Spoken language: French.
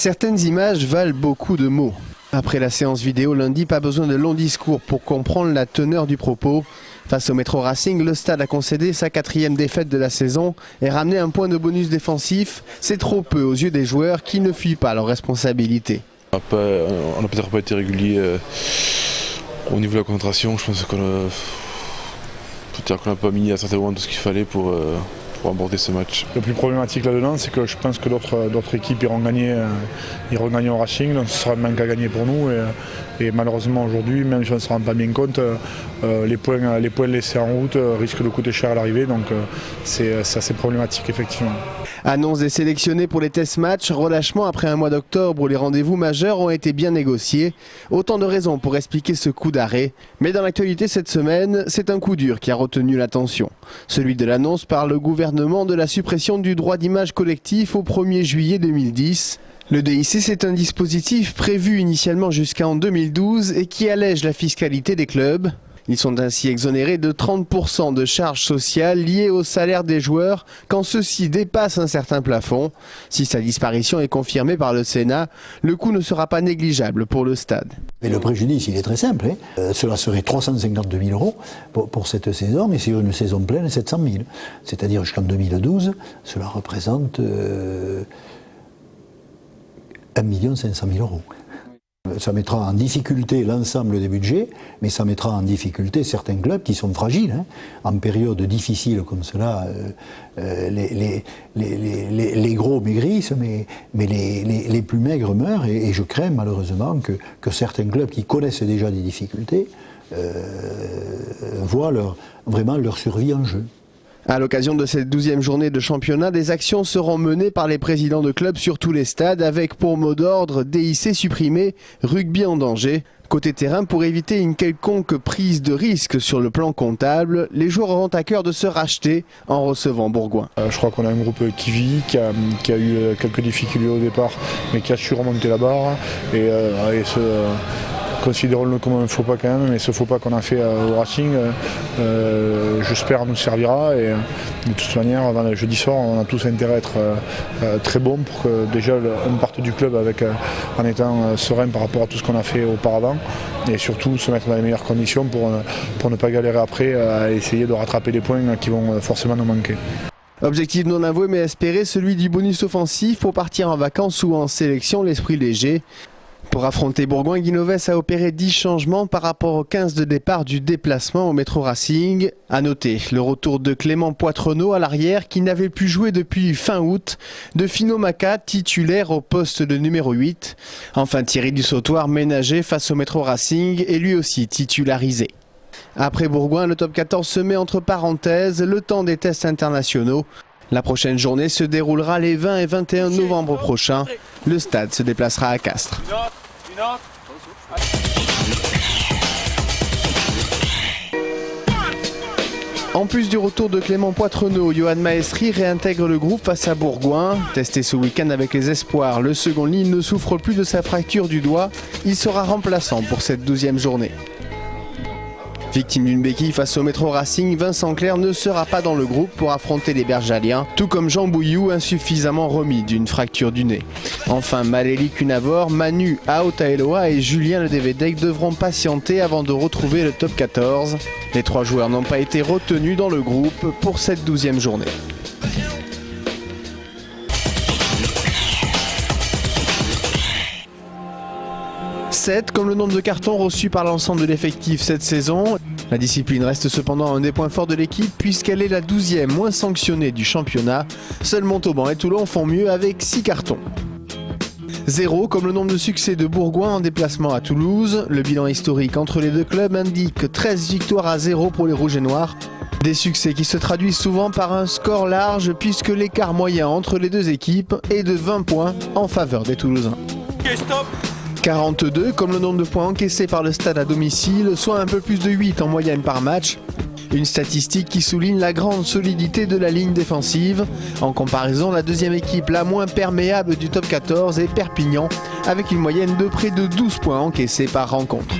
Certaines images valent beaucoup de mots. Après la séance vidéo lundi, pas besoin de longs discours pour comprendre la teneur du propos. Face au Metro Racing, le Stade a concédé sa 4e défaite de la saison et ramené un point de bonus défensif. C'est trop peu aux yeux des joueurs qui ne fuient pas leurs responsabilités. On n'a peut-être pas été régulier au niveau de la concentration. Je pense qu'on n'a pas mis à certains moments tout ce qu'il fallait pour aborder ce match. Le plus problématique là-dedans, c'est que je pense que d'autres équipes iront gagner au Racing, donc ce sera un manque à gagner pour nous. Et malheureusement aujourd'hui, même si on ne se rend pas bien compte, les points laissés en route risquent de coûter cher à l'arrivée, donc c'est assez problématique effectivement. Annonce des sélectionnés pour les test matchs, relâchement après un mois d'octobre où les rendez-vous majeurs ont été bien négociés. Autant de raisons pour expliquer ce coup d'arrêt. Mais dans l'actualité cette semaine, c'est un coup dur qui a retenu l'attention. Celui de l'annonce par le gouvernement de la suppression du droit d'image collectif au 1er juillet 2010. Le DIC, c'est un dispositif prévu initialement jusqu'en 2012 et qui allège la fiscalité des clubs. Ils sont ainsi exonérés de 30% de charges sociales liées au salaire des joueurs quand ceux-ci dépassent un certain plafond. Si sa disparition est confirmée par le Sénat, le coût ne sera pas négligeable pour le Stade. Mais le préjudice, il est très simple. Cela serait 352 000 € pour cette saison, mais sur une saison pleine, 700 000. C'est-à-dire jusqu'en 2012, cela représente 1 500 000 €. Ça mettra en difficulté l'ensemble des budgets, mais ça mettra en difficulté certains clubs qui sont fragiles. En période difficile comme cela, les gros maigrissent, mais les plus maigres meurent. Et je crains malheureusement que certains clubs qui connaissent déjà des difficultés voient vraiment leur survie en jeu. À l'occasion de cette 12e journée de championnat, des actions seront menées par les présidents de clubs sur tous les stades avec pour mot d'ordre DIC supprimé, rugby en danger. Côté terrain, pour éviter une quelconque prise de risque sur le plan comptable, les joueurs auront à cœur de se racheter en recevant Bourgoin. Je crois qu'on a un groupe qui vit, qui a eu quelques difficultés au départ, mais qui a su remonter la barre considérons-le comme un faux pas quand même, mais ce faux pas qu'on a fait au Racing, j'espère nous servira. Et de toute manière, le jeudi soir, on a tous intérêt à être très bons pour que déjà on parte du club en étant serein par rapport à tout ce qu'on a fait auparavant, et surtout se mettre dans les meilleures conditions pour ne pas galérer après à essayer de rattraper les points qui vont forcément nous manquer. Objectif non avoué mais espéré, celui du bonus offensif pour partir en vacances ou en sélection, l'esprit léger. Pour affronter Bourgoin, Guinoves a opéré 10 changements par rapport aux 15 de départ du déplacement au Metro Racing. A noter le retour de Clément Poitrenaud à l'arrière qui n'avait plus joué depuis fin août, de Fino Maca titulaire au poste de numéro 8. Enfin Thierry Dussautoir ménagé face au Metro Racing et lui aussi titularisé. Après Bourgoin, le top 14 se met entre parenthèses le temps des tests internationaux. La prochaine journée se déroulera les 20 et 21 novembre prochains. Le Stade se déplacera à Castres. En plus du retour de Clément Poitrenaud, Johan Maestri réintègre le groupe face à Bourgoin. Testé ce week-end avec les espoirs, le second ligne ne souffre plus de sa fracture du doigt. Il sera remplaçant pour cette 12e journée. Victime d'une béquille face au Metro Racing, Vincent Clerc ne sera pas dans le groupe pour affronter les Bergaliens, tout comme Jean Bouilloux, insuffisamment remis d'une fracture du nez. Enfin, Malélie Cunavor, Manu Aotaeloa et Julien Ledevedec devront patienter avant de retrouver le top 14. Les 3 joueurs n'ont pas été retenus dans le groupe pour cette 12e journée. 7 comme le nombre de cartons reçus par l'ensemble de l'effectif cette saison. La discipline reste cependant un des points forts de l'équipe puisqu'elle est la 12e moins sanctionnée du championnat. Seuls Montauban et Toulon font mieux avec 6 cartons. 0 comme le nombre de succès de Bourgoin en déplacement à Toulouse. Le bilan historique entre les deux clubs indique 13 victoires à 0 pour les Rouges et Noirs. Des succès qui se traduisent souvent par un score large puisque l'écart moyen entre les deux équipes est de 20 points en faveur des Toulousains. 42 comme le nombre de points encaissés par le Stade à domicile, soit un peu plus de 8 en moyenne par match. Une statistique qui souligne la grande solidité de la ligne défensive. En comparaison, la deuxième équipe la moins perméable du top 14 est Perpignan, avec une moyenne de près de 12 points encaissés par rencontre.